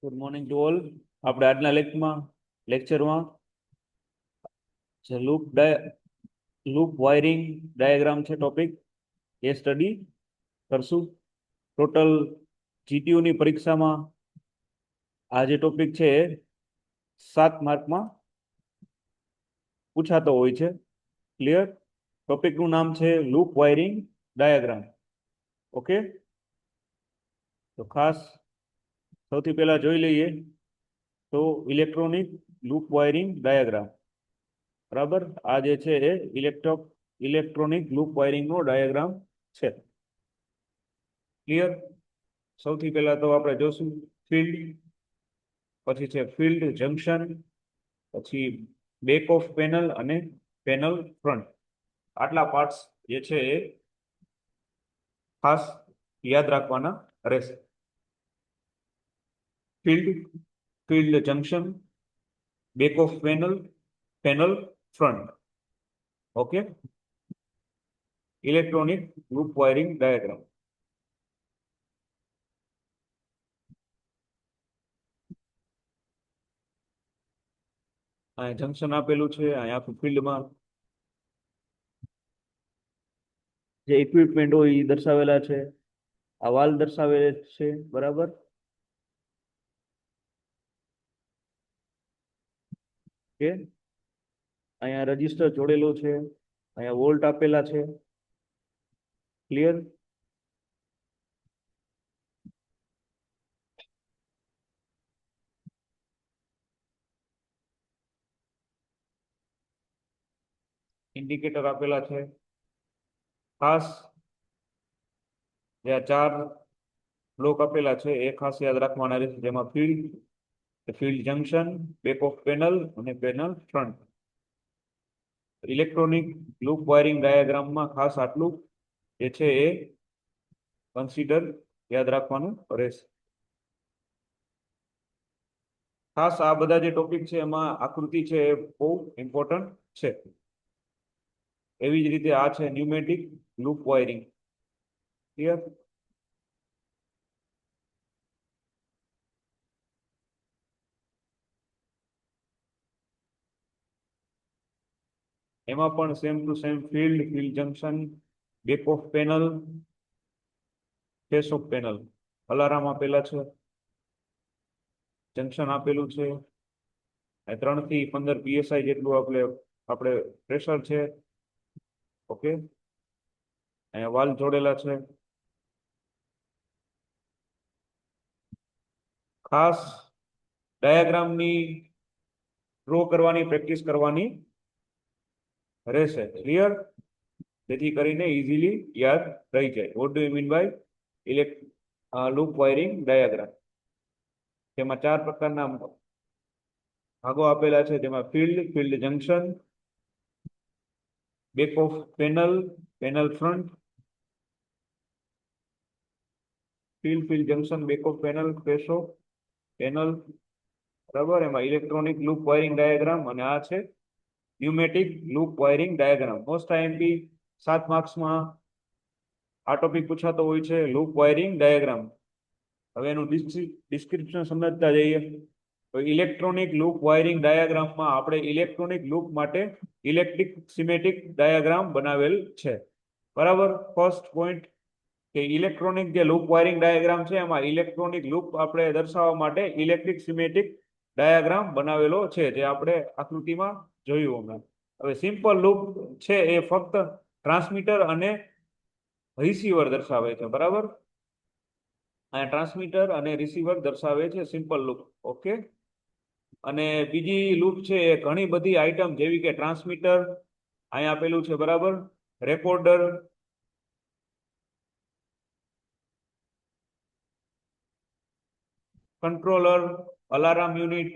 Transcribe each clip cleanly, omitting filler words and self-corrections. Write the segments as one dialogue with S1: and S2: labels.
S1: Good morning to all. આપણે આજના લેક્ચરમાં જે લૂપ વાયરિંગ ડાયાગ્રામ છે ટોપિક એ સ્ટડી કરશું. ટોટલ જીટીયુ ની પરીક્ષામાં આ જે ટોપિક છે એ 7 માર્કમાં પૂછાતો હોય છે. ક્લિયર? ટોપિકનું નામ છે લૂપ વાયરિંગ ડાયાગ્રામ. ઓકે, તો ખાસ સૌથી પહેલા જોઈ લઈએ તો ઇલેક્ટ્રોનિક લૂપ વાયરિંગ ડાયાગ્રામ. બરાબર, આ જે છે એ ઇલેક્ટ્રોનિક લૂપ વાયરિંગ નો ડાયાગ્રામ છે. ક્લિયર? સૌથી પહેલા તો આપણે જોશું ફિલ્ડ, પછી છે ફિલ્ડ જંકશન, પછી બેક ઓફ પેનલ અને પેનલ ફ્રન્ટ. આટલા પાર્ટ્સ જે છે એ ખાસ યાદ રાખવાના રહેશે. Field junction, back of panel, panel front. Okay, electronic loop wiring diagram. અહીંયા જંકશન આપેલું છે, અહીંયા આખું ફિલ્ડમાં જે ઇક્વિપમેન્ટ હોય એ દર્શાવેલા છે. આ વાલ દર્શાવેલ છે. બરાબર, કે અહીંયા રજીસ્ટર જોડેલો છે, અહીંયા વોલ્ટ આપેલા છે. ક્લિયર? ઇન્ડિકેટર આપેલા છે. ખાસ જે 4 બ્લોક આપેલા છે એ ખાસ યાદ રાખવાના રહેશે, જેમાં field junction, back of panel અને panel front. Electronic loop wiring ડાયાગ્રામમાં ખાસ આટલું જે છે એ કન્સિડર યાદ રાખવાનું રહેશે. ખાસ આ બધા જે ટોપિક છે એમાં આકૃતિ છે એ બહુ ઇમ્પોર્ટન્ટ છે. એવી જ રીતે આ છે ન્યુમેટિક લૂપ વાયરિંગ. ક્લિયર? એમાં પણ same to same field junction, back of panel, face of panel, alarm આપેલા છે, જંકશન આપેલું છે. 3 થી 15 PSI જેટલું આપણે પ્રેશર છે. ઓકે, અહીંયા વાલ જોડેલા છે. ખાસ ડાયાગ્રામની ડ્રો કરવાની પ્રેક્ટિસ કરવાની રહેશે. ક્લિયર? જેથી કરીને ઇઝીલી યાદ રહી જાય. What do you mean by loop wiring diagram? તેમાં 4 પ્રકારના ભાગો આપેલા છે, જેમાં field junction, back of panel, panel front. Field junction, back of panel, face of panel. બરાબર, એમાં ઇલેક્ટ્રોનિક લૂપ વાયરિંગ ડાયાગ્રામ અને આ છે pneumatic loop wiring diagram. Most IMP 7 માર્ક્સમાં આ ટોપિક પૂછાતો હોય છે, લૂપ વાયરિંગ ડાયાગ્રામ. હવે એનું ડિસ્ક્રિપ્શન સમજતા જઈએ તો ઇલેક્ટ્રોનિક લૂપ વાયરિંગ ડાયાગ્રામમાં આપણે ઇલેક્ટ્રોનિક લૂપ માટે ઇલેક્ટ્રિક સિમેટિક ડાયાગ્રામ બનાવેલ છે. બરાબર, ફર્સ્ટ પોઈન્ટ કે ઇલેક્ટ્રોનિક જે લૂપ વાયરિંગ ડાયાગ્રામ છે એમાં ઇલેક્ટ્રોનિક લૂપ આપણે દર્શાવવા માટે ઇલેક્ટ્રિક સિમેટિક ડાયાગ્રામ બનાવેલો છે, જે આપણે આકૃતિમાં જોયું હમણાં. હવે સિમ્પલ લૂપ છે એ ફક્ત ટ્રાન્સમીટર અને રિસીવર દર્શાવે છે. બરાબર, અહીંયા ટ્રાન્સમીટર અને રિસીવર દર્શાવે છે સિમ્પલ લૂપ. ઓકે, અને બીજી લૂપ છે એ ઘણી બધી આઈટમ જેવી કે ટ્રાન્સમીટર અહીંયા આપેલું છે. બરાબર, recorder, controller, alarm unit,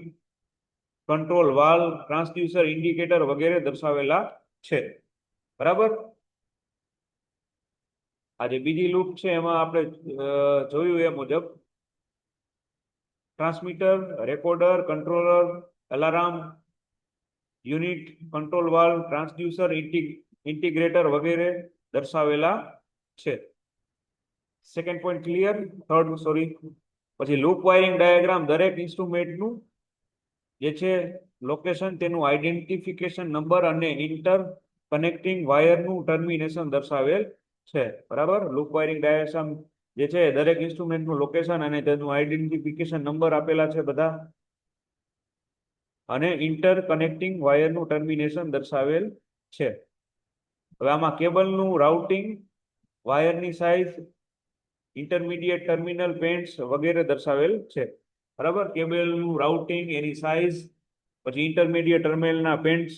S1: control valve, transducer, indicator વગેરે દર્શાવેલા છે. બરાબર, આ જે બીજી લૂપ છે એમાં આપણે જોયું એ મુજબ transmitter, recorder, controller, alarm unit, control valve, transducer, integrator વગેરે દર્શાવેલા છે. Second point clear? Third, sorry. પછી લૂપ વાયરિંગ ડાયાગ્રામ દરેક ઇન્સ્ટ્રુમેન્ટનું જે છે લોકેશન, તેનું આઈડેન્ટિફિકેશન નંબર અને ઇન્ટર કનેક્ટિંગ વાયરનું ટર્મિનેશન દર્શાવેલ છે. બરાબર, લૂપ વાયરિંગ ડાયાગ્રામ જે છે દરેક ઇન્સ્ટ્રુમેન્ટનું લોકેશન અને તેનું આઈડેન્ટિફિકેશન નંબર આપેલા છે બધા, અને ઇન્ટર કનેક્ટિંગ વાયરનું ટર્મિનેશન દર્શાવેલ છે. હવે આમાં કેબલનું રાઉટિંગ, વાયરની સાઇઝ, ઇન્ટરમીડિયેટ ટર્મિનલ પેન્ટ્સ વગેરે દર્શાવેલ છે. બરાબર, કેબલનું રાઉટિંગ, એની સાઇઝ, પછી ઇન્ટરમીડિયેટ ટર્મિનલના પેન્ટ્સ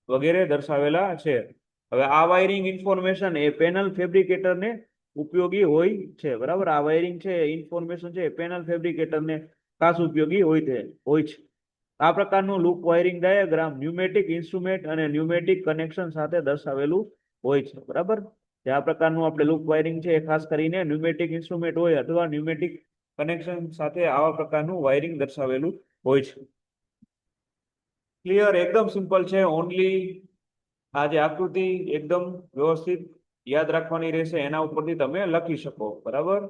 S1: વગેરે દર્શાવેલા છે. હવે આ વાયરિંગ ઇન્ફોર્મેશન એ પેનલ ફેબ્રિકેટરને ઉપયોગી હોય છે. બરાબર, આ વાયરિંગ છે ઇન્ફોર્મેશન છે પેનલ ફેબ્રિકેટરને ખાસ ઉપયોગી હોય છે. આ પ્રકારનું loop wiring diagram pneumatic instrument અને ન્યુમેટિક કનેક્શન સાથે દર્શાવેલું હોય છે. બરાબર, જે આ પ્રકારનું આપણે લૂપ વાયરિંગ છે એ ખાસ કરીને ન્યુમેટિક ઇન્સ્ટ્રુમેન્ટ હોય અથવા ન્યુમેટિક કનેક્શન સાથે આવા પ્રકારનું વાયરિંગ દર્શાવેલું હોય છે. ક્લિયર, એકદમ સિમ્પલ છે. ઓનલી આ જે આકૃતિ એકદમ વ્યવસ્થિત યાદ રાખવાની રહેશે, એના ઉપરથી તમે લખી શકો. બરાબર,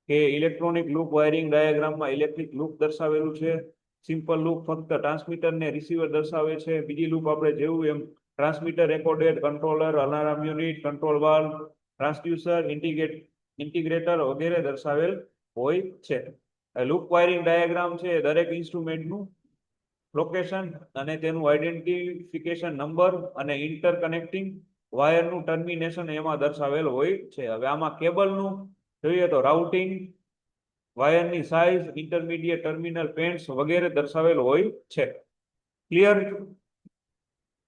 S1: કે ઇલેક્ટ્રોનિક લૂપ વાયરિંગ ડાયાગ્રામમાં ઇલેક્ટ્રિક લૂપ દર્શાવેલું છે. સિમ્પલ લૂપ ફક્ત ટ્રાન્સમીટર ને રિસીવર દર્શાવે છે. બીજી લૂપ આપણે જેવું એમ transmitter, recorder, controller, alarm unit, control valve, transducer, integrator વગેરે દર્શાવેલ હોય છે. લૂપ વાયરિંગ ડાયાગ્રામ છે દરેક ઇન્સ્ટ્રુમેન્ટનું લોકેશન અને તેનું આઈડેન્ટિફિકેશન નંબર અને ઇન્ટરકનેક્ટિંગ વાયરનું ટર્મિનેશન એમાં દર્શાવેલ હોય છે. હવે આમાં કેબલનું જોઈએ તો રાઉટિંગ, વાયરની સાઇઝ, ઇન્ટરમીડિયેટ ટર્મિનલ પેન્ટ્સ વગેરે દર્શાવેલ હોય છે. ક્લિયર.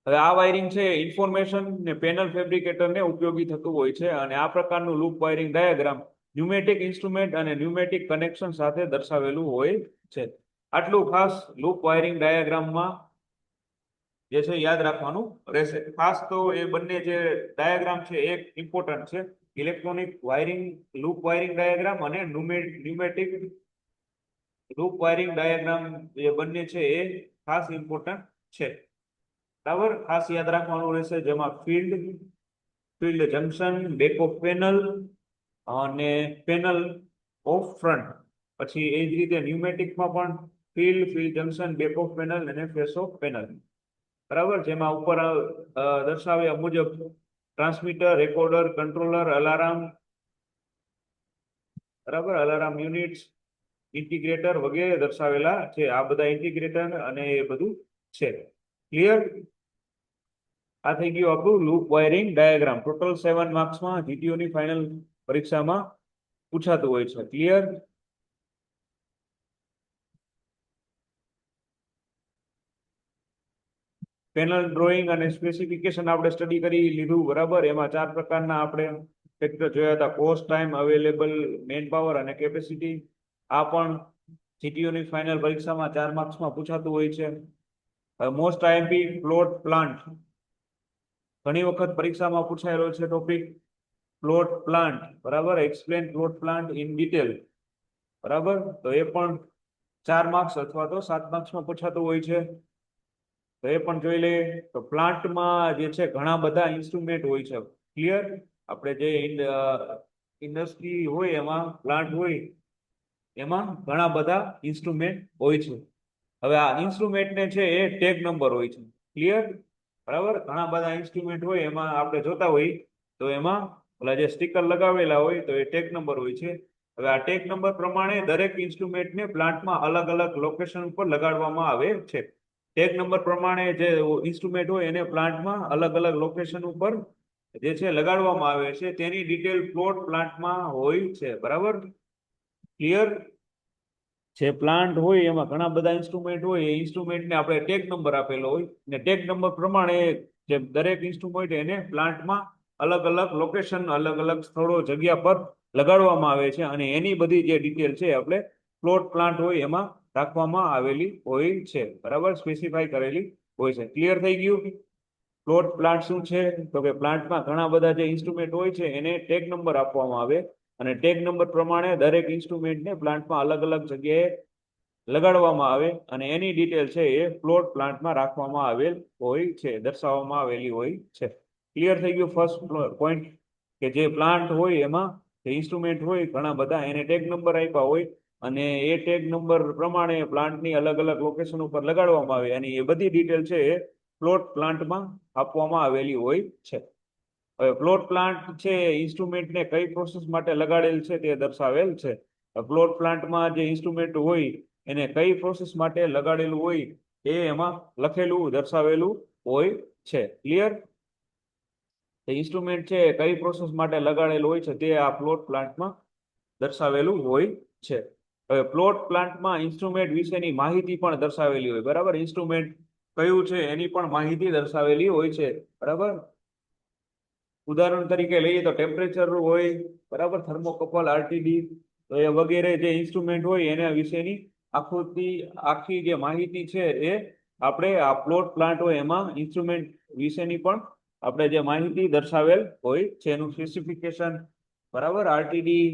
S1: હવે આ વાયરિંગ છે ઇન્ફોર્મેશન ને પેનલ ફેબ્રિકેટરને ઉપયોગી થતું હોય છે, અને આ પ્રકારનું loop wiring diagram pneumatic instrument અને ન્યુમેટિક કનેક્શન સાથે દર્શાવેલું હોય છે. આટલું ખાસ લૂપ વાયરિંગ ડાયાગ્રામમાં જે છે યાદ રાખવાનું રહેશે. ખાસ તો એ બંને જે ડાયાગ્રામ છે એક ઇમ્પોર્ટન્ટ છે, electronic wiring loop wiring diagram અને ન્યુમેટિક લૂપ વાયરિંગ ડાયાગ્રામ જે બંને છે એ ખાસ ઇમ્પોર્ટન્ટ છે. બરાબર, ખાસ યાદ રાખવાનું રહેશે, જેમાં field junction, back of panel અને પેનલ ઓફ ફ્રન્ટ. પછી એ જ રીતે ન્યુમેટિકમાં પણ field junction, back of panel અને ફેસ ઓફ પેનલ. બરાબર, જેમાં ઉપર દર્શાવ્યા મુજબ ટ્રાન્સમીટર, રેકોર્ડર, કંટ્રોલર, અલાર્મ, બરાબર, અલાર્મ યુનિટ્સ, ઇન્ટિગ્રેટર વગેરે દર્શાવેલા છે. આ બધા ઇન્ટિગ્રેટર અને એ બધું છે. ક્લિયર. આ થઈ ગયું આપણું લૂપ વાયરિંગ ડાયાગ્રામ. ટોટલ 7 માર્ક્સમાં જીટીઓની ફાઇનલ પરીક્ષામાં પૂછાતું હોય છે. ક્લિયર. પેનલ ડ્રોઈંગ અને સ્પેસિફિકેશન આપણે સ્ટડી કરી લીધું. બરાબર, એમાં 4 પ્રકારના આપણે ફેક્ટર જોયા હતા: cost, time, available man power અને કેપેસિટી. આ પણ જીટીઓની ફાઇનલ પરીક્ષામાં 4 માર્ક્સમાં પૂછાતું હોય છે. મોસ્ટ આઈએમપી પ્લોટ પ્લાન્ટ, ઘણી વખત પરીક્ષામાં પૂછાયેલો છે ટોપિક પ્લોટ પ્લાન્ટ. બરાબર, explain plot plant in detail. બરાબર, તો એ પણ 4 માર્ક્સ અથવા તો 7 માર્ક્સમાં પૂછાતું હોય છે. તો એ પણ જોઈ લઈએ. તો પ્લાન્ટમાં જે છે ઘણા બધા ઇન્સ્ટ્રુમેન્ટ હોય છે. ક્લિયર. આપણે જે ઇન્ડસ્ટ્રી હોય એમાં પ્લાન્ટ હોય એમાં ઘણા બધા ઇન્સ્ટ્રુમેન્ટ હોય છે. હવે આ ઇન્સ્ટ્રુમેન્ટને છે એ ટેગ નંબર હોય છે. ક્લિયર. બરાબર, ઘણા બધા ઇન્સ્ટ્રુમેન્ટ હોય એમાં આપણે જોતા હોય તો એમાં ઓલા જે સ્ટીકર લગાવેલા હોય તો એ ટેગ નંબર હોય છે. હવે આ ટેગ નંબર પ્રમાણે દરેક ઇન્સ્ટ્રુમેન્ટને પ્લાન્ટમાં અલગ અલગ લોકેશન ઉપર લગાડવામાં આવે છે. ટેગ નંબર પ્રમાણે જે ઇન્સ્ટ્રુમેન્ટ હોય એને પ્લાન્ટમાં અલગ અલગ લોકેશન ઉપર જે છે લગાડવામાં આવે છે. તેની ડિટેલ પ્લોટ પ્લાન્ટમાં હોય છે. બરાબર. ક્લિયર. જે પ્લાન્ટ હોય એમાં ઘણા બધા ઇન્સ્ટ્રુમેન્ટ હોય, એ ઇન્સ્ટ્રુમેન્ટને આપણે ટેગ નંબર આપેલો હોય ને ટેગ નંબર પ્રમાણે જે દરેક ઇન્સ્ટ્રુમેન્ટ એને પ્લાન્ટમાં અલગ અલગ લોકેશન, અલગ અલગ સ્થળો, જગ્યા પર લગાડવામાં આવે છે, અને એની બધી જે ડિટેલ છે આપણે પ્લોટ પ્લાન્ટ હોય એમાં રાખવામાં આવેલી હોય છે. બરાબર, સ્પેસિફાઈ કરેલી હોય છે. ક્લિયર થઈ ગયું. પ્લોટ પ્લાન્ટ શું છે? તો કે પ્લાન્ટમાં ઘણા બધા જે ઇન્સ્ટ્રુમેન્ટ હોય છે એને ટેગ નંબર આપવામાં આવે, અને ટેગ નંબર પ્રમાણે દરેક ઇન્સ્ટ્રુમેન્ટને પ્લાન્ટમાં અલગ અલગ જગ્યાએ લગાડવામાં આવે, અને એની ડિટેલ છે એ પ્લોટ પ્લાન્ટમાં રાખવામાં આવેલ હોય છે, દર્શાવવામાં આવેલી હોય છે. ક્લિયર થઈ ગયું. ફર્સ્ટ પોઈન્ટ કે જે પ્લાન્ટ હોય એમાં જે ઇન્સ્ટ્રુમેન્ટ હોય ઘણા બધા એને ટેગ નંબર આપ્યા હોય, અને એ ટેગ નંબર પ્રમાણે પ્લાન્ટની અલગ અલગ લોકેશન ઉપર લગાડવામાં આવે અને એ બધી ડિટેલ છે એ પ્લોટ પ્લાન્ટમાં આપવામાં આવેલી હોય છે. હવે પ્લોટ પ્લાન્ટ છે ઇન્સ્ટ્રુમેન્ટને કઈ પ્રોસેસ માટે લગાડેલ છે તે દર્શાવેલ છે. પ્લોટ પ્લાન્ટમાં જે ઇન્સ્ટ્રુમેન્ટ હોય એને કઈ પ્રોસેસ માટે લગાડેલું હોય એ એમાં લખેલું દર્શાવેલું હોય છે. ક્લિયર? ઇન્સ્ટ્રુમેન્ટ છે કઈ પ્રોસેસ માટે લગાડેલું હોય છે તે આ પ્લોટ પ્લાન્ટમાં દર્શાવેલું હોય છે. હવે પ્લોટ પ્લાન્ટમાં ઇન્સ્ટ્રુમેન્ટ વિશેની માહિતી પણ દર્શાવેલી હોય. બરાબર, ઇન્સ્ટ્રુમેન્ટ કયું છે એની પણ માહિતી દર્શાવેલી હોય છે. બરાબર, ઉદાહરણ તરીકે લઈએ તો ટેમ્પરેચર હોય, બરાબર, થર્મોકપલ, આરટીડી વગેરે જે ઇન્સ્ટ્રુમેન્ટ હોય એના વિશેની આખી જે માહિતી છે એ આપણે આ પ્લોટ પ્લાન્ટ હોય એમાં ઇન્સ્ટ્રુમેન્ટ વિશેની પણ આપણે જે માહિતી દર્શાવેલ હોય છે એનું સ્પેસિફિકેશન, બરાબર, RTD,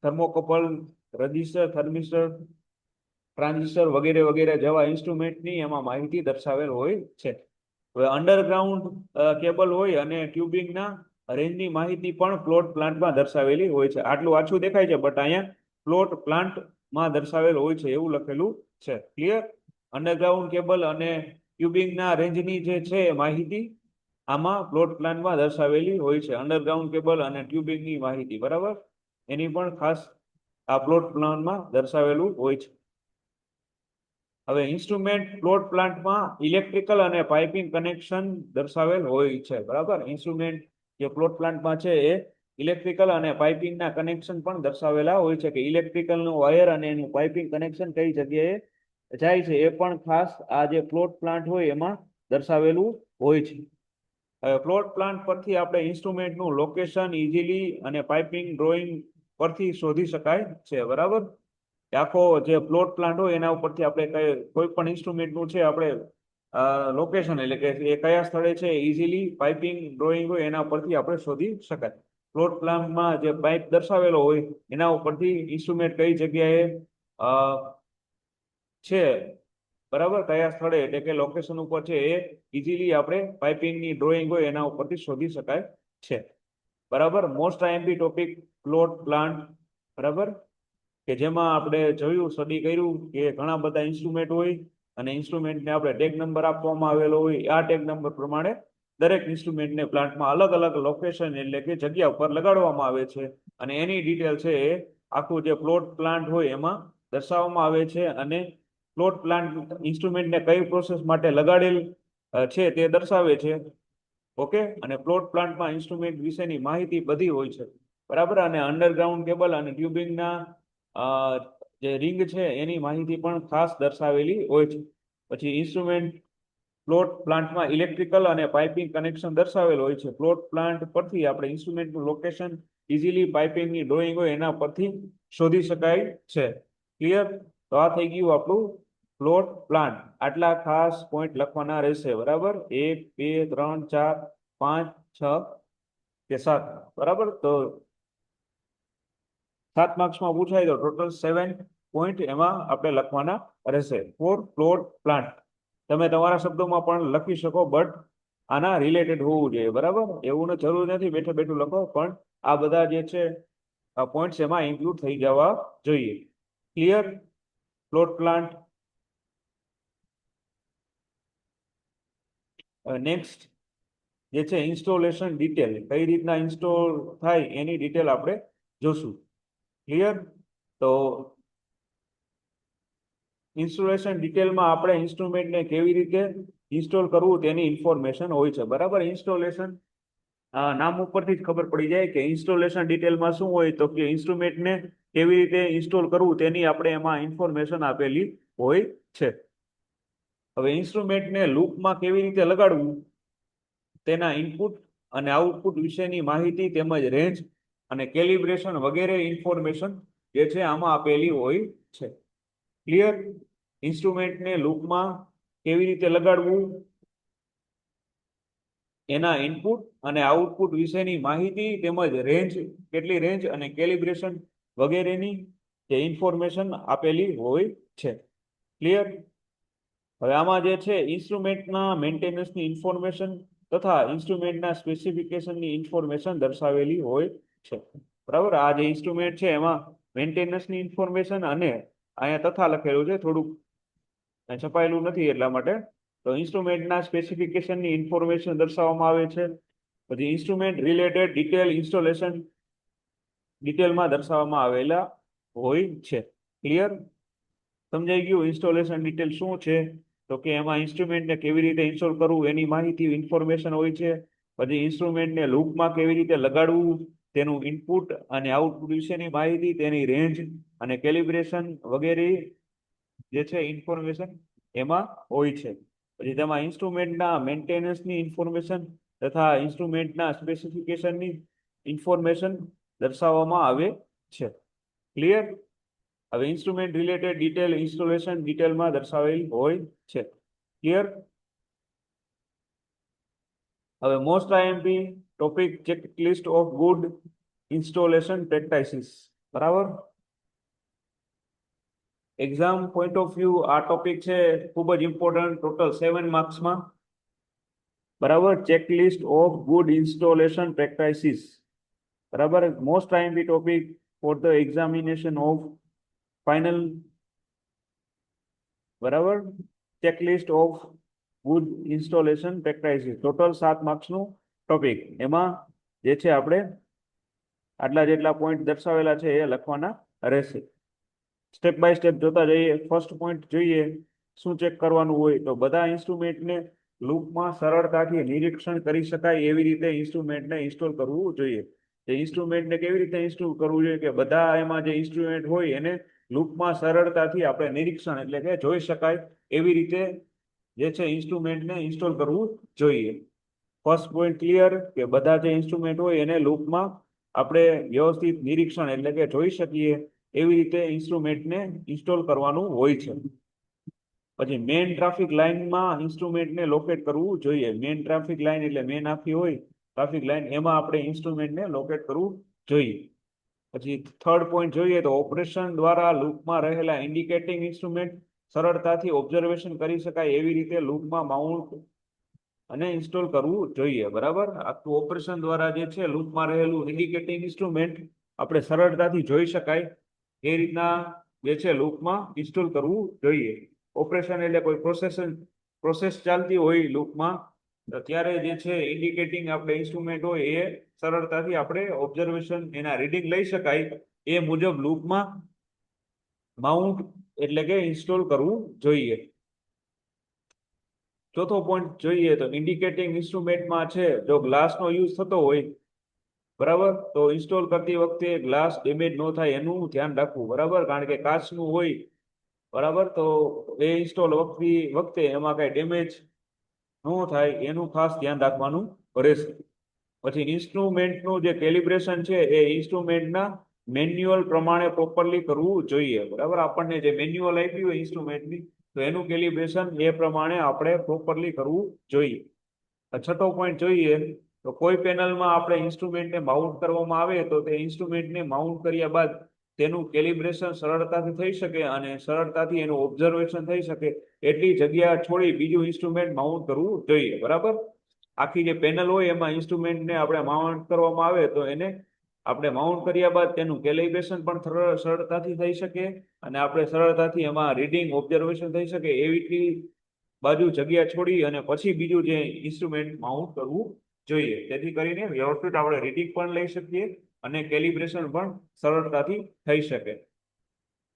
S1: thermocouple, register, thermistor, transistor વગેરે વગેરે જેવા ઇન્સ્ટ્રુમેન્ટની એમાં માહિતી દર્શાવેલ હોય છે. હવે અંડરગ્રાઉન્ડ કેબલ હોય અને ટ્યુબિંગના રેન્જની માહિતી પણ પ્લોટ પ્લાન્ટમાં દર્શાવેલી હોય છે. આટલું આછું દેખાય છે બટ અહીંયા પ્લોટ પ્લાન્ટમાં દર્શાવેલ હોય છે એવું લખેલું છે. ક્લિયર? અંડરગ્રાઉન્ડ કેબલ અને ટ્યુબિંગના રેન્જની જે છે માહિતી આમાં પ્લોટ પ્લાન્ટમાં દર્શાવેલી હોય છે. અંડરગ્રાઉન્ડ કેબલ અને ટ્યુબિંગની માહિતી, બરાબર, એની પણ ખાસ આ પ્લોટ પ્લાન્ટમાં દર્શાવેલું હોય છે. હવે ઇન્સ્ટ્રુમેન્ટ પ્લોટ પ્લાન્ટમાં ઇલેક્ટ્રિકલ અને પાઇપિંગ કનેક્શન દર્શાવેલ હોય છે. બરાબર, ઇન્સ્ટ્રુમેન્ટ જે પ્લોટ પ્લાન્ટમાં છે એ ઇલેક્ટ્રિકલ અને પાઇપિંગના કનેક્શન પણ દર્શાવેલા હોય છે કે ઇલેક્ટ્રિકલનું વાયર અને એનું પાઇપિંગ કનેક્શન કઈ જગ્યાએ જાય છે એ પણ ખાસ આ જે પ્લોટ પ્લાન્ટ હોય એમાં દર્શાવેલું હોય છે. હવે પ્લોટ પ્લાન્ટ પરથી આપણે ઇન્સ્ટ્રુમેન્ટનું લોકેશન ઇઝીલી અને પાઇપિંગ ડ્રોઈંગ પરથી શોધી શકાય છે. બરાબર, આખો જે પ્લોટ પ્લાન્ટ હોય એના ઉપરથી આપણે કોઈ પણ ઇન્સ્ટ્રુમેન્ટનું છે આપણે લોકેશન એટલે કે એ કયા સ્થળે છે ઇઝીલી પાઇપિંગ ડ્રોઈંગ હોય એના પરથી આપણે શોધી શકાય. પ્લોટ પ્લાન્ટમાં જે પાઇપ દર્શાવેલો હોય એના ઉપરથી ઇન્સ્ટ્રુમેન્ટ કઈ જગ્યાએ છે, બરાબર, કયા સ્થળે એટલે કે લોકેશન ઉપર છે એ ઇઝીલી આપણે પાઇપિંગની ડ્રોઈંગ હોય એના ઉપરથી શોધી શકાય છે. બરાબર, most IMP topic plot plant, બરાબર, કે જેમાં આપણે જોયું, સ્ટડી કર્યું કે ઘણા બધા ઇન્સ્ટ્રુમેન્ટ હોય અને ઇન્સ્ટ્રુમેન્ટને આપણે ટેગ નંબર આપવામાં આવેલો હોય. આ ટેગ નંબર પ્રમાણે દરેક ઇન્સ્ટ્રુમેન્ટને પ્લાન્ટમાં અલગ અલગ લોકેશન એટલે કે જગ્યા ઉપર લગાડવામાં આવે છે અને એની ડિટેલ છે એ આખું જે પ્લોટ પ્લાન્ટ હોય એમાં દર્શાવવામાં આવે છે અને પ્લોટ પ્લાન્ટ ઇન્સ્ટ્રુમેન્ટને કઈ પ્રોસેસ માટે લગાડેલ છે તે દર્શાવે છે. ઓકે, અને પ્લોટ પ્લાન્ટમાં ઇન્સ્ટ્રુમેન્ટ વિશેની માહિતી બધી હોય છે. બરાબર, અને અંડરગ્રાઉન્ડ કેબલ અને ટ્યુબિંગના જે રિંગ છે એની માહિતી પણ ખાસ દર્શાવેલી હોય છે. પછી ઇન્સ્ટ્રુમેન્ટ પ્લોટ પ્લાન્ટમાં ઇલેક્ટ્રિકલ અને પાઇપિંગ કનેક્શન દર્શાવેલ હોય છે. પ્લોટ પ્લાન્ટ પરથી આપણે ઇન્સ્ટ્રુમેન્ટનું લોકેશન ઇઝીલી પાઇપિંગની ડ્રોઈંગ હોય એના પરથી શોધી શકાય છે. ક્લિયર? તો આ થઈ ગયું આપણું પ્લોટ પ્લાન્ટ. આટલા ખાસ પોઈન્ટ લખવાના રહેશે. બરાબર, 1, 2, 3, 4, 5, 6 કે 7. બરાબર, તો 7 માર્ક્સમાં પૂછાય તો ટોટલ 7 પોઈન્ટ એમાં આપણે લખવાના રહેશે ફોર પ્લોટ પ્લાન્ટ. તમે તમારા શબ્દોમાં પણ લખી શકો બટ આના રિલેટેડ હોવું જોઈએ. બરાબર, એવું જરૂર નથી બેઠે બેઠું લખો, પણ આ બધા જે છે પોઈન્ટ્સ એમાં ઇન્ક્લુડ થઈ જવા જોઈએ. ક્લિયર? Plot plant. નેક્સ્ટ જે છે ઇન્સ્ટોલેશન ડિટેલ, કઈ રીતના ઇન્સ્ટોલ થાય એની ડિટેલ આપણે જોશું. ક્લિયર? તો ઇન્સ્ટોલેશન ડિટેલમાં આપણે ઇન્સ્ટ્રુમેન્ટને કેવી રીતે ઇન્સ્ટોલ કરવું તેની ઇન્ફોર્મેશન હોય છે. બરાબર, ઇન્સ્ટોલેશન નામ ઉપરથી જ ખબર પડી જાય કે ઇન્સ્ટોલેશન ડિટેલમાં શું હોય, તો કે ઇન્સ્ટ્રુમેન્ટને કેવી રીતે ઇન્સ્ટોલ કરવું તેની આપણે એમાં ઇન્ફોર્મેશન આપેલી હોય છે. હવે ઇન્સ્ટ્રુમેન્ટને લૂપમાં કેવી રીતે લગાડવું તેના ઇનપુટ અને આઉટપુટ વિશેની માહિતી તેમજ રેન્જ અને કેલિબ્રેશન વગેરે ઇન્ફોર્મેશન જે છે આમાં આપેલી હોય છે. ક્લિયર? ઇન્સ્ટ્રુમેન્ટને લૂપમાં કેવી રીતે લગાડવું, એના ઇનપુટ અને આઉટપુટ વિશેની માહિતી તેમજ રેન્જ, કેટલી રેન્જ અને કેલિબ્રેશન વગેરેની જે ઇન્ફોર્મેશન આપેલી હોય છે. ક્લિયર? હવે આમાં જે છે ઇન્સ્ટ્રુમેન્ટના મેન્ટેનન્સની ઇન્ફોર્મેશન તથા ઇન્સ્ટ્રુમેન્ટના સ્પેસિફિકેશનની ઇન્ફોર્મેશન દર્શાવેલી હોય છે. બરાબર, આ જે ઇન્સ્ટ્રુમેન્ટ છે એમાં મેન્ટેનન્સની ઇન્ફોર્મેશન અને અહીંયા તથા લખેલું છે થોડુંક છપાયેલું નથી એટલા માટે. તો ઇન્સ્ટ્રુમેન્ટના સ્પેસિફિકેશનની ઇન્ફોર્મેશન દર્શાવવામાં આવે છે. પછી ઇન્સ્ટ્રુમેન્ટ રિલેટેડ ડિટેલ ઇન્સ્ટોલેશન ડિટેલમાં દર્શાવવામાં આવેલા હોય છે. ક્લિયર? સમજાઈ ગયું? ઇન્સ્ટોલેશન ડિટેલ શું છે? તો કે એમાં ઇન્સ્ટ્રુમેન્ટને કેવી રીતે ઇન્સ્ટોલ કરવું એની માહિતી ઇન્ફોર્મેશન હોય છે. પછી ઇન્સ્ટ્રુમેન્ટને લૂપમાં કેવી રીતે લગાડવું તેનું ઇનપુટ અને આઉટપુટ વિશેની માહિતી, તેની રેન્જ અને કેલિબ્રેશન વગેરે જે છે ઇન્ફોર્મેશન એમાં હોય છે. પછી તેમાં ઇન્સ્ટ્રુમેન્ટના મેન્ટેનન્સની ઇન્ફોર્મેશન તથા ઇન્સ્ટ્રુમેન્ટના સ્પેસિફિકેશનની ઇન્ફોર્મેશન દર્શાવવામાં આવે છે. ક્લિયર? હવે ઇન્સ્ટ્રુમેન્ટ રિલેટેડ ડિટેલ ઇન્સ્ટોલેશન ડિટેલમાં દર્શાવેલ હોય છે. ક્લિયર? હવે most IMP topic checklist of good installation practices. બરાબર? એક્ઝામ પોઈન્ટ ઓફ વ્યૂ આ ટોપિક છે ખૂબ જ ઇમ્પોર્ટન્ટ, ટોટલ 7 માર્ક્સમાં. બરાબર? Checklist of good installation practices. બરાબર? Most IMP topic for the examination of final. બરાબર? Checklist of good installation practices total 7 માર્ક્સનું ટોપિક. એમાં જે છે આપણે આટલા જેટલા પોઈન્ટ દર્શાવેલા છે એ લખવાના રહેશે. સ્ટેપ બાય સ્ટેપ જોતા જઈએ. ફર્સ્ટ પોઈન્ટ જોઈએ શું ચેક કરવાનું હોય તો બધા ઇન્સ્ટ્રુમેન્ટને લૂપમાં સરળતાથી નિરીક્ષણ કરી શકાય એવી રીતે ઇન્સ્ટ્રુમેન્ટને ઇન્સ્ટોલ કરવું જોઈએ. જે ઇન્સ્ટ્રુમેન્ટને કેવી રીતે ઇન્સ્ટોલ કરવું જોઈએ કે બધા એમાં જે ઇન્સ્ટ્રુમેન્ટ હોય એને લૂપમાં સરળતાથી આપણે નિરીક્ષણ એટલે કે જોઈ શકાય એવી રીતે જે છે ઇન્સ્ટ્રુમેન્ટને ઇન્સ્ટોલ કરવું જોઈએ. ફર્સ્ટ પોઈન્ટ ક્લિયર કે બધા જે ઇન્સ્ટ્રુમેન્ટ હોય એને લૂપમાં આપણે વ્યવસ્થિત નિરીક્ષણ એટલે કે જોઈ શકીએ એવી રીતે ઇન્સ્ટ્રુમેન્ટને ઇન્સ્ટોલ કરવાનું હોય છે. પછી મેઇન ટ્રાફિક લાઇનમાં ઇન્સ્ટ્રુમેન્ટને લોકેટ કરવું જોઈએ. મેઇન ટ્રાફિક લાઇન એટલે મેઇન આખી હોય ટ્રાફિક લાઇન, એમાં આપણે ઇન્સ્ટ્રુમેન્ટને લોકેટ કરવું જોઈએ. પછી થર્ડ પોઈન્ટ જોઈએ તો ઓપરેશન દ્વારા લૂપમાં રહેલા ઇન્ડિકેટિંગ ઇન્સ્ટ્રુમેન્ટ સરળતાથી ઓબ્ઝર્વેશન કરી શકાય એવી રીતે લૂપમાં માઉન્ટ અને ઇન્સ્ટોલ કરવું જોઈએ. બરાબર? આખું ઓપરેશન દ્વારા જે છે લૂપમાં રહેલું ઇન્ડિકેટિંગ ઇન્સ્ટ્રુમેન્ટ આપણે સરળતાથી જોઈ શકાય એ રીતના જે છે લૂપમાં ઇન્સ્ટોલ કરવું જોઈએ. ઓપરેશન એટલે કોઈ પ્રોસેસ ચાલતી હોય લૂપમાં તો ત્યારે જે છે ઇન્ડિકેટિંગ આપણે ઇન્સ્ટ્રુમેન્ટ હોય એ સરળતાથી આપણે ઓબ્ઝર્વેશન એના રીડિંગ લઈ શકાય એ મુજબ લૂપમાં માઉન્ટ એટલે કે ઇન્સ્ટોલ કરવું જોઈએ. ચોથો પોઈન્ટ જોઈએ તો ઇન્ડિકેટિંગ ઇન્સ્ટ્રુમેન્ટમાં છે જો ગ્લાસનો યુઝ થતો હોય, બરાબર, તો ઇન્સ્ટોલ કરતી વખતે ગ્લાસ ડેમેજ ન થાય એનું ધ્યાન રાખવું. બરાબર? કારણ કે કાચનું હોય, બરાબર, તો એ ઇન્સ્ટોલ વખતે એમાં કઈ ડેમેજ ન થાય એનું ખાસ ધ્યાન રાખવાનું રહેશે. પછી ઇન્સ્ટ્રુમેન્ટનું જે કેલિબ્રેશન છે એ ઇન્સ્ટ્રુમેન્ટના મેન્યુઅલ પ્રમાણે પ્રોપરલી કરવું જોઈએ. બરાબર? આપણને જે મેન્યુઅલ આપ્યું હોય ઇન્સ્ટ્રુમેન્ટની તો એનું કેલિબ્રેશન એ પ્રમાણે આપણે પ્રોપરલી કરવું જોઈએ. છઠ્ઠો પોઈન્ટ જોઈએ તો કોઈ પેનલમાં આપણે ઇન્સ્ટ્રુમેન્ટને માઉન્ટ કરવામાં આવે તો તે ઇન્સ્ટ્રુમેન્ટને માઉન્ટ કર્યા બાદ તેનું કેલિબ્રેશન સરળતાથી થઈ શકે અને સરળતાથી એનું ઓબ્ઝર્વેશન થઈ શકે એટલી જગ્યા છોડી બીજું ઇન્સ્ટ્રુમેન્ટ માઉન્ટ કરવું જોઈએ. બરાબર? આખી જે પેનલ હોય એમાં ઇન્સ્ટ્રુમેન્ટને આપણે માઉન્ટ કરવામાં આવે તો એને આપણે માઉન્ટ કર્યા બાદ તેનું કેલિબ્રેશન પણ સરળતાથી થઈ શકે અને આપણે સરળતાથી એમાં રીડિંગ ઓબ્ઝર્વેશન થઈ શકે એવી બાજુ જગ્યા છોડી અને પછી બીજું જે ઇન્સ્ટ્રુમેન્ટ માઉન્ટ કરવું જોઈએ. તેથી કરીને વ્યવસ્થિત આપણે રીડિંગ પણ લઈ શકીએ અને કેલિબ્રેશન પણ સરળતાથી થઈ શકે.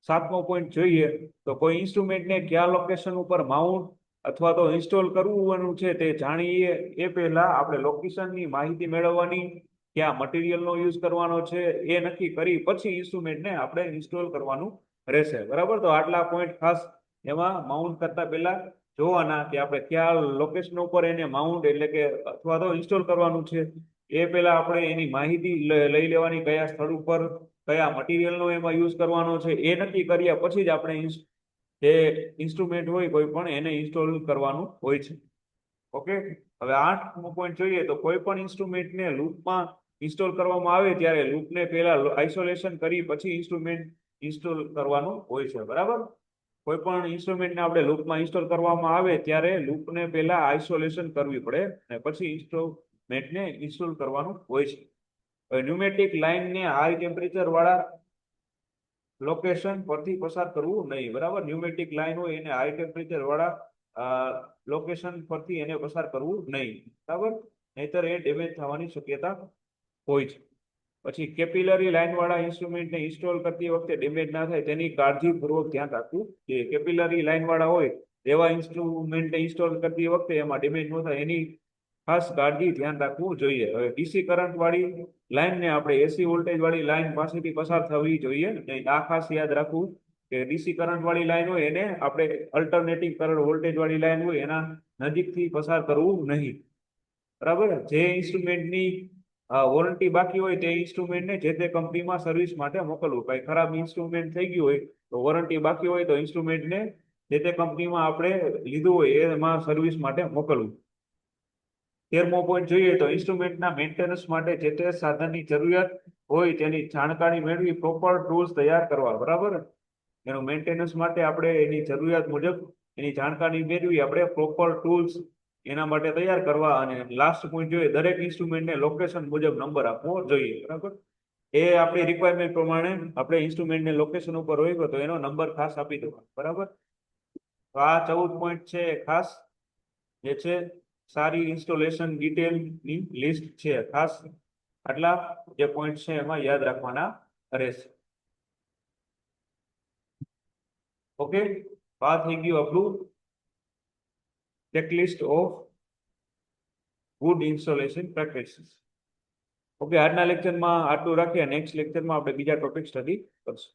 S1: સાતમો પોઈન્ટ જોઈએ તો કોઈ ઇન્સ્ટ્રુમેન્ટને કયા લોકેશન ઉપર માઉન્ટ અથવા તો ઇન્સ્ટોલ કરવું છે તે જાણીએ એ પહેલા આપણે લોકેશનની માહિતી મેળવવાની, ક્યાં મટીરિયલનો યુઝ કરવાનો છે એ નક્કી કરી પછી ઇન્સ્ટ્રુમેન્ટને આપણે ઇન્સ્ટોલ કરવાનું રહેશે. બરાબર? તો આટલા પોઈન્ટ ખાસ એમાં માઉન્ટ કરતા પહેલા જોવાના કે આપણે કયા લોકેશન ઉપર એને માઉન્ટ એટલે કે અથવા તો ઇન્સ્ટોલ કરવાનું છે એ પહેલા આપણે એની માહિતી લઈ લેવાની, કયા સ્થળ ઉપર કયા મટીરિયલનો એમાં યુઝ કરવાનો છે એ નક્કી કર્યા પછી જ આપણે જે ઇન્સ્ટ્રુમેન્ટ હોય કોઈ પણ એને ઇન્સ્ટોલ કરવાનું હોય છે. ઓકે? હવે 8મો પોઈન્ટ જોઈએ તો કોઈ પણ ઇન્સ્ટ્રુમેન્ટને લૂપમાં ઇન્સ્ટોલ કરવામાં આવે ત્યારે લૂપને પહેલા આઇસોલેશન કરી પછી ઇન્સ્ટ્રુમેન્ટ ઇન્સ્ટોલ કરવાનું હોય છે. બરાબર? કોઈ પણ ઇન્સ્ટ્રુમેન્ટને આપણે લૂપમાં ઇન્સ્ટોલ કરવામાં આવે ત્યારે લૂપને પહેલા આઇસોલેશન કરવી પડે અને પછી ઇન્સ્ટ્રુમેન્ટને ઇન્સ્ટોલ કરવાનું હોય છે. ન્યુમેટિક લાઇનને હાઈ ટેમ્પરેચર વાળા લોકેશન પરથી પસાર કરવું નહીં, બરાબર. ન્યુમેટિક લાઈન હોય એને હાઈ ટેમ્પરેચર વાળા લોકેશન પરથી એને પસાર કરવું નહીં, બરાબર. નહીતર એ ડેમેજ થવાની શક્યતા હોય છે. પછી કેપિલરી લાઈન વાળા ઇન્સ્ટ્રુમેન્ટને ઇન્સ્ટોલ કરતી વખતે ડેમેજ ના થાય તેની કાળજીપૂર્વક ધ્યાન રાખવું. જે કેપિલરી લાઈન વાળા હોય એવા ઇન્સ્ટ્રુમેન્ટને ઇન્સ્ટોલ કરતી વખતે એમાં ડેમેજ ન થાય એની ખાસ કાળજી ધ્યાન રાખવું જોઈએ. હવે ડીસી કરંટ વાળી લાઈનને આપણે એસી વોલ્ટેજ વાળી લાઈન પાસેથી પસાર થવી જોઈએ નહીં. આ ખાસ યાદ રાખવું કે ડીસી કરંટ વાળી લાઈન હોય એને આપણે અલ્ટરનેટિંગ કરંટ વોલ્ટેજ વાળી લાઈન હોય એના નજીકથી પસાર કરવું નહીં, બરાબર. જે ઇન્સ્ટ્રુમેન્ટની વોરંટી બાકી હોય તે ઇન્સ્ટ્રુમેન્ટને જે તે કંપનીમાં સર્વિસ માટે મોકલવું. કઈ ખરાબ ઇન્સ્ટ્રુમેન્ટ થઈ ગયું હોય તો વોરંટી બાકી હોય તો ઇન્સ્ટ્રુમેન્ટને જે તે કંપનીમાં આપણે લીધું હોય એમાં સર્વિસ માટે મોકલવું. 13મો પોઈન્ટ જોઈએ તો ઇન્સ્ટ્રુમેન્ટના મેન્ટેનન્સ માટે જે તે સાધનની જરૂરિયાત હોય તેની જાણકારી મેળવી પ્રોપર ટૂલ્સ તૈયાર કરવા, બરાબર. એનું મેન્ટેનન્સ માટે આપણે એની જરૂરિયાત મુજબ એની જાણકારી મેળવી આપણે પ્રોપર ટૂલ્સ એના માટે તૈયાર કરવા. અને લાસ્ટ પોઈન્ટ જોઈએ, દરેક ઇન્સ્ટ્રુમેન્ટને લોકેશન મુજબ નંબર આપવો જોઈએ, બરાબર. એ આપણી રિક્વાયરમેન્ટ પ્રમાણે આપણે ઇન્સ્ટ્રુમેન્ટને લોકેશન ઉપર હોય તો એનો નંબર ખાસ આપી દેવાનો, બરાબર. તો આ 14 પોઈન્ટ છે ખાસ, જે છે સારી ઇન્સ્ટોલેશન ડિટેલની લિસ્ટ છે. ખાસ આટલા જે પોઈન્ટ છે એમાં યાદ રાખવાના રહેશે. ઓકે, આ થઈ ગયું આપણું checklist of good installation practices. Okay, આજના લેક્ચરમાં આટલું રાખીએ. નેક્સ્ટ લેક્ચરમાં આપણે બીજા ટોપિક સ્ટડી કરશું.